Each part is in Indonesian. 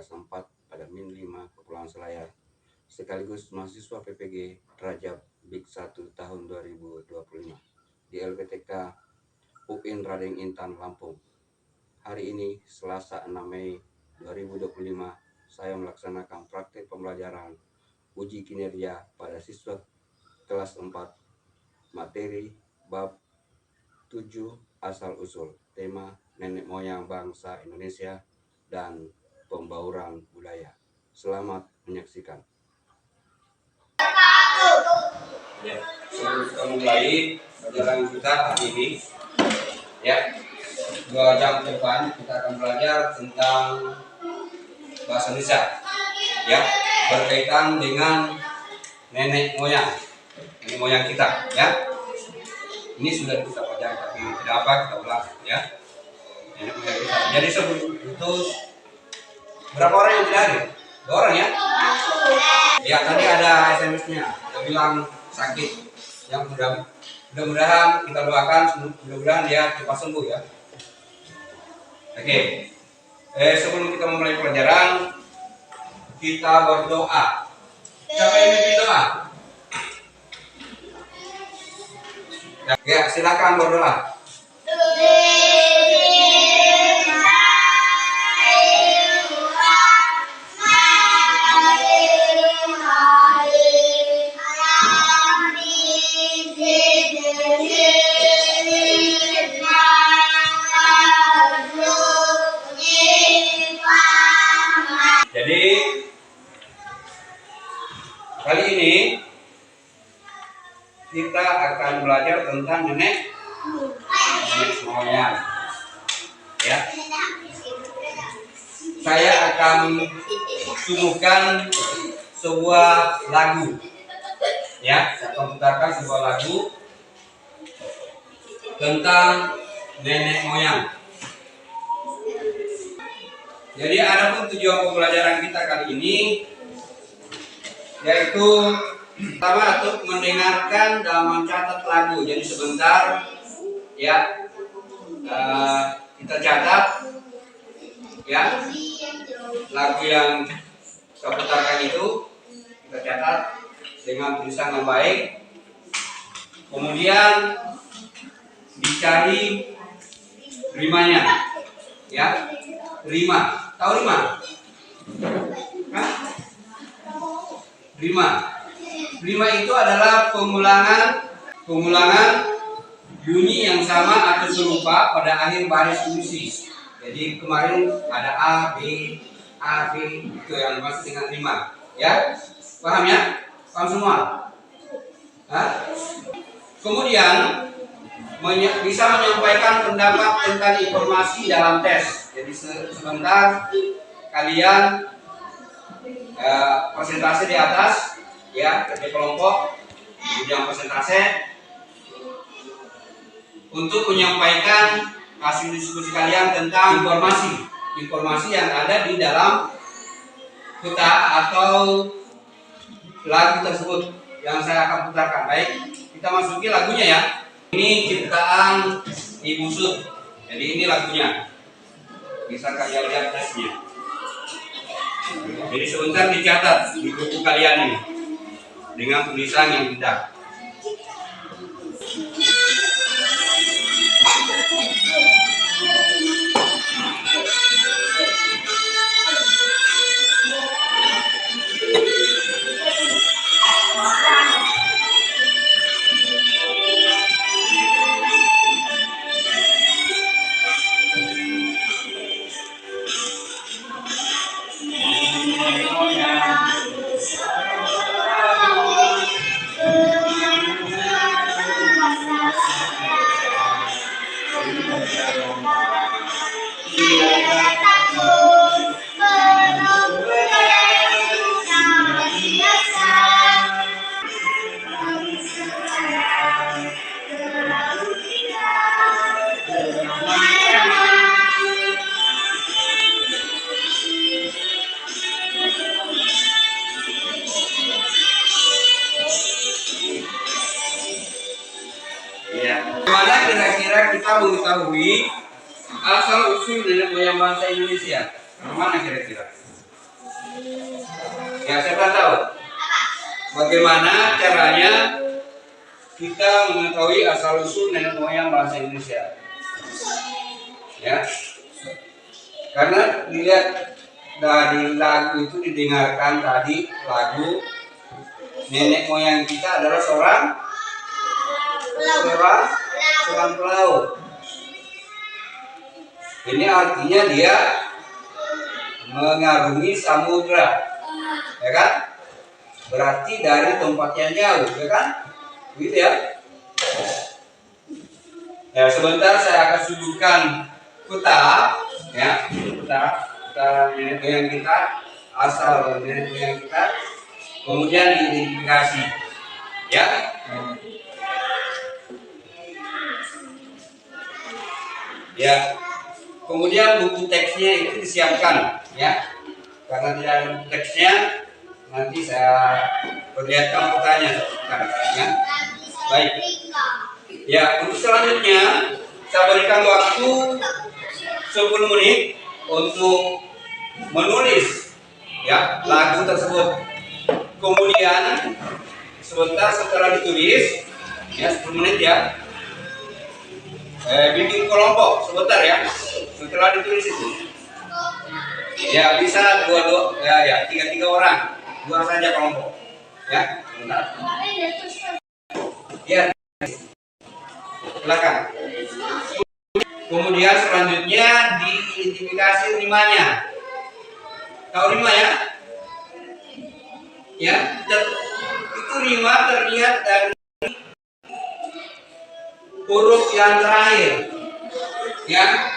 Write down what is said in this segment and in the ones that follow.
kelas 4 pada Min 5 Kepulauan Selayar, sekaligus mahasiswa PPG Rajab BIK 1 tahun 2025 di LPTK UIN Raden Intan Lampung. Hari ini Selasa 6 Mei 2025, saya melaksanakan praktik pembelajaran uji kinerja pada siswa kelas 4 materi bab 7 asal-usul, tema nenek moyang bangsa Indonesia dan pembauran budaya. Selamat menyaksikan. Ya, sebelum kita mulai pelajaran kita hari ini, ya, 2 jam ke depan kita akan belajar tentang bahasa Indonesia, ya, berkaitan dengan nenek moyang kita, ya. Ini sudah kita pelajari, tapi tidak apa, kita ulang, ya. Nenek moyang kita. Jadi sebelum itu, berapa orang yang tidak hadir? 2 orang, ya? Ya, tadi ada SMS-nya, dia bilang sakit. Yang mudah-mudahan kita doakan, mudah-mudahan dia cepat sembuh, ya. Oke. Sebelum kita memulai pelajaran, kita berdoa. Siapa yang memimpin doa? Ya, silakan berdoa. Jadi kali ini kita akan belajar tentang nenek moyang, ya. Saya akan suguhkan sebuah lagu, ya. Saya akan putarkan sebuah lagu tentang nenek moyang. Jadi adapun tujuan pembelajaran kita kali ini yaitu pertama untuk mendengarkan dan mencatat lagu. Jadi sebentar, ya, kita catat, ya, lagu yang kita putarkan itu kita catat dengan tulisan yang baik. Kemudian dicari rimanya, ya, rima. Tahu rima? Hah? Rima itu adalah pengulangan bunyi yang sama atau serupa pada akhir baris puisi. Jadi kemarin ada A, B, itu yang dimaksud dengan rima, ya. Paham, ya? Paham semua? Hah? Kemudian bisa menyampaikan pendapat tentang informasi dalam tes. Jadi sebentar kalian presentasi di atas, ya, kerja kelompok, kemudian presentasi untuk menyampaikan hasil diskusi kalian tentang informasi yang ada di dalam peta atau lagu tersebut yang saya akan putarkan. Baik, kita masuki lagunya, ya. Ini ciptaan Ibu Sud. Jadi ini lagunya. Bisa kalian lihat tesnya. Jadi sebentar dicatat di buku kalian ini dengan tulisan yang indah. Bagaimana kira-kira kita mengetahui asal usul nenek moyang bangsa Indonesia? Mana kira-kira? Ya, siapa tahu bagaimana caranya kita mengetahui asal usul nenek moyang bahasa Indonesia. Ya, karena dilihat dari lagu itu didengarkan tadi, lagu nenek moyang kita adalah seorang pelaut. Ini artinya dia mengarungi samudra, ya kan? Berarti dari tempat yang jauh, ya kan? Gitu ya. Ya, sebentar saya akan sudutkan kota, ya, kota nenek moyang kita, asal nenek moyang kita, kemudian diidentifikasi, ya. Ya, kemudian buku teksnya itu disiapkan, ya, karena tidak ada buku teksnya, nanti saya perlihatkan kotanya, ya. Baik. Ya, untuk selanjutnya saya berikan waktu 10 menit untuk menulis, ya, lagu tersebut. Kemudian sebentar setelah ditulis, ya, 10 menit ya, bikin kelompok sebentar ya. Setelah ditulis itu, ya, bisa dua, ya, 3 orang, 2 saja kelompok, ya. Sebentar. Ya, silakan. Kemudian selanjutnya diidentifikasi rimanya. Tahu rima ya? Ya, itu rima terlihat dari huruf yang terakhir, ya.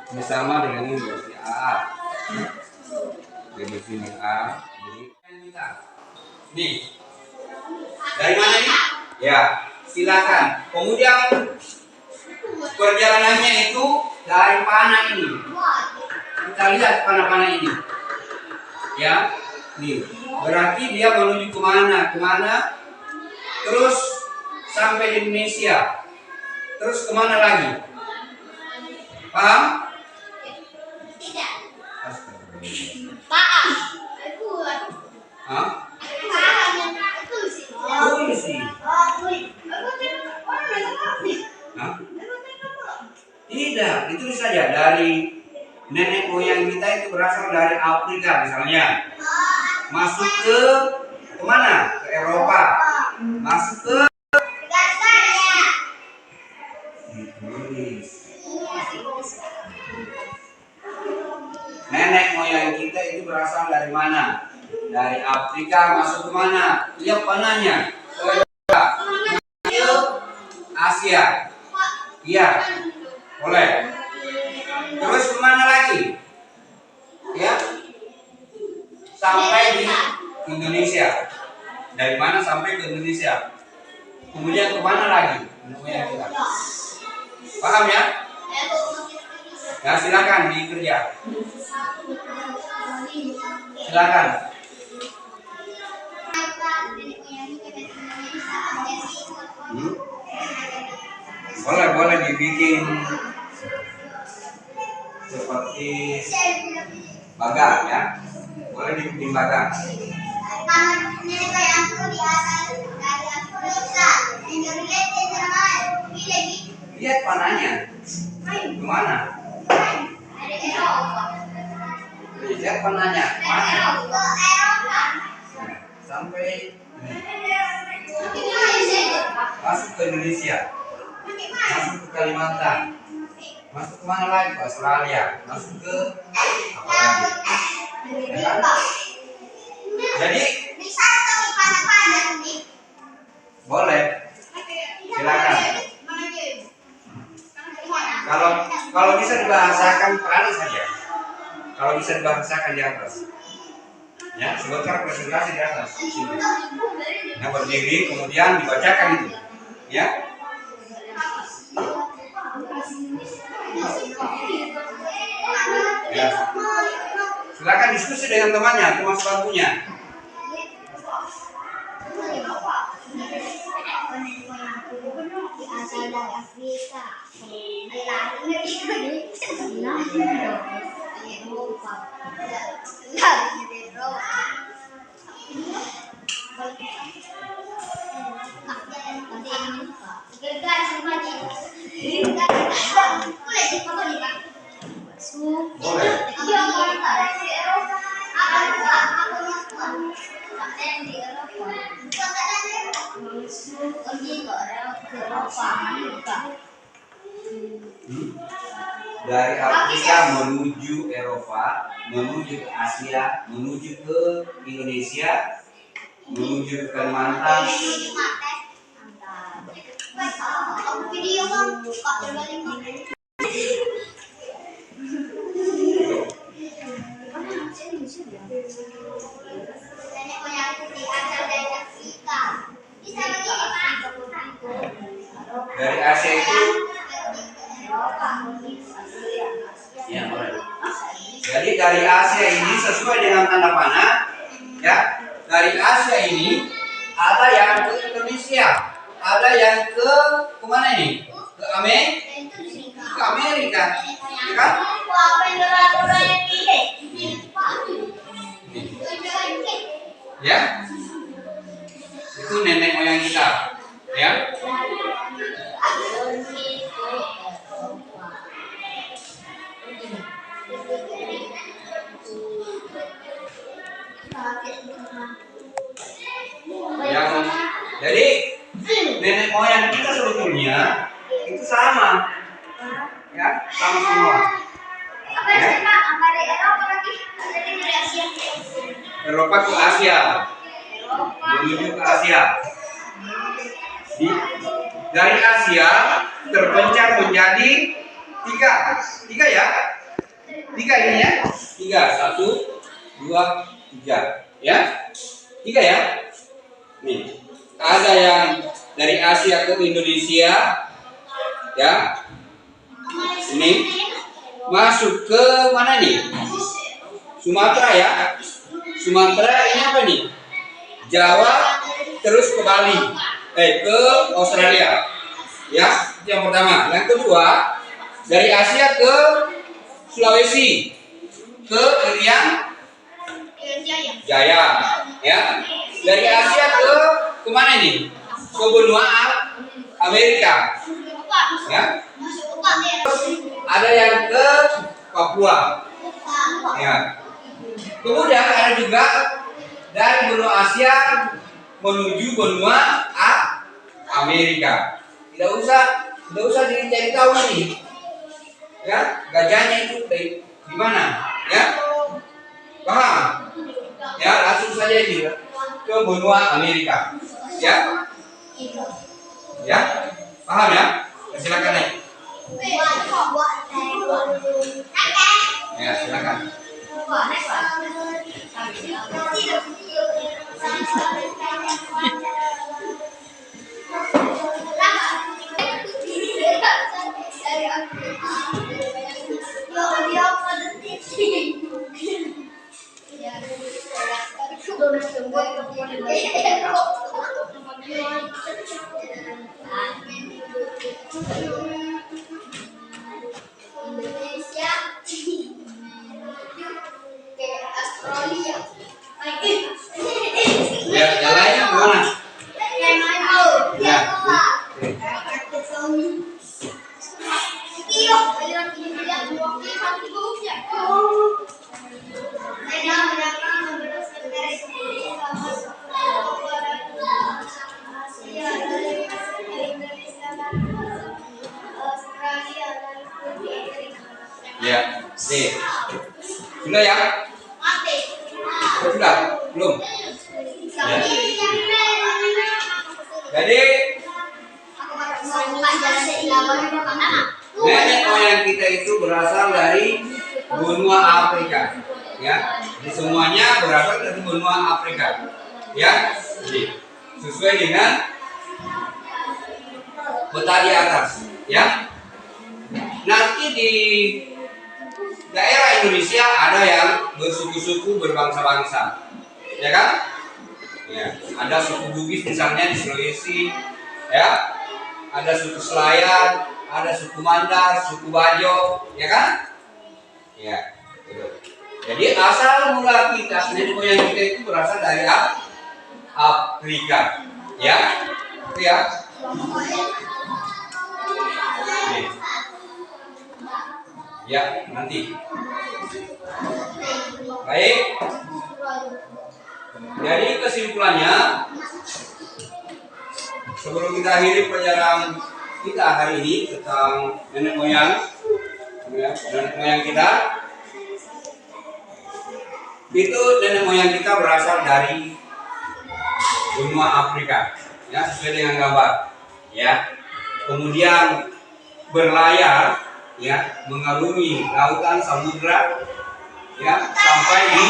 Ini sama dengan ini berarti A. Jadi sini A. Jadi nih. Dari mana ini? Ya, silakan. Kemudian perjalanannya itu dari panah ini. Kita lihat panah-panah ini. Ya, nih. Berarti dia menuju kemana? Kemana? Terus sampai di Indonesia. Terus kemana lagi? Paham? Tidak. Paham. Hah? Puisi. Hah? Tidak, itu saja dari nenek moyang kita itu berasal dari Afrika misalnya. Masuk ke kemana? Ke Eropa. Masuk ke nenek moyang kita itu berasal dari mana? Dari Afrika, masuk ke mana? Lihat panahnya. Ke Asia. Iya. Boleh. Terus kemana lagi? Ya. Sampai di Indonesia. Dari mana sampai ke Indonesia? Kemudian kemana lagi? Nenek moyang kita. Paham ya? Ya, silakan dikerja. Silakan. Boleh dibikin seperti bagang ya. Boleh dibikin bagang. Lihat panahnya. Kemana? Lihat panahnya. Mana? Sampai masuk ke Indonesia, masuk ke Kalimantan, masuk ke mana lagi? Ke Australia, masuk ke apa lagi? Ya kan? Jadi Bisa atau panas-panas nih? boleh, silakan. Kalau bisa dibahasakan peran saja. Kalau bisa dibahasakan di atas. Ya, sebentar presentasi di atas. Sini. Nah, berdiri kemudian dibacakan itu. Ya. Ya. Silakan diskusi dengan temannya, teman sebangkunya. Asal dari Afrika. Dari Afrika menuju Eropa, menuju ke Asia, menuju ke Indonesia, menuju ke Kalimantan. Video bang, buka terbalik bang. Nenek moyangku diasal dari Afrika. Bisa begini pak? Dari Asia itu, ya boleh. Jadi dari Asia ini sesuai dengan tanda panah, ya. Dari Asia ini ada yang ke Indonesia, ada yang ke kemana ini? Ke Amerika, ya kan? Ya, itu nenek moyang kita, ya. Yang jadi nenek moyang kita sebetulnya itu sama, ya, sama semua. Eropa ke Asia, menuju ke Asia. Dari Asia terpencar menjadi tiga ya, tiga ini ya, tiga, 1, 2, 3, ya, tiga ya. Nih, ada yang dari Asia ke Indonesia, ya. Ini masuk ke mana nih? Sumatera ya. Sumatera ini apa nih? Jawa, terus ke Bali, ke Australia. Ya, itu yang pertama. Yang kedua, dari Asia ke Sulawesi, ke Irian Jaya, ya. Dari Asia ke kemana nih? Ke benua Amerika, ya. Ada yang ke Papua, ya. Kemudian ada juga dari benua Asia menuju benua Amerika. Tidak usah dicari tahu nih, ya. Gajahnya itu di mana, ya? Paham? Ya, langsung saja ini ke benua Amerika, ya. Ya, paham ya? Silakan naik. Ya, silakan. Indonesia ke Australia. Ya, yang lainnya gimana? Ya. Nih. Sudah ya? Sudah? Belum? Ya. Jadi nenek moyang kita itu berasal dari benua Afrika, ya. Jadi semuanya berasal dari benua Afrika, ya. Jadi, sesuai dengan peta di atas, ya. Nanti di daerah Indonesia ada yang bersuku-suku berbangsa-bangsa, ya kan? Ya, ada suku Bugis misalnya di Sulawesi, ya. Ada suku Selayar, ada suku Mandar, suku Bajo, ya kan? Ya, gitu. Jadi asal mula kita, nenek moyang kita itu berasal dari Afrika, ya, itu ya. Nih. Ya, nanti. Baik. Jadi kesimpulannya, sebelum kita akhiri pelajaran kita hari ini tentang nenek moyang, nenek moyang kita, itu nenek moyang kita berasal dari benua Afrika, ya, sesuai dengan gambar, ya. Kemudian berlayar, ya, mengarungi lautan samudra, ya, sampai di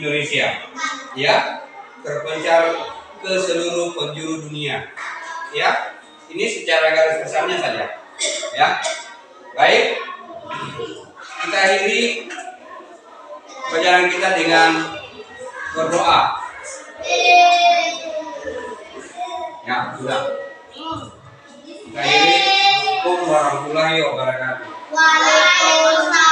Indonesia, ya, terpencar ke seluruh penjuru dunia, ya. Ini secara garis besarnya saja, ya. Baik, kita akhiri pelajaran kita dengan berdoa. Ya, sudah. Kita akhiri. Assalamualaikum warahmatullahi wabarakatuh. Waalaikumsalam.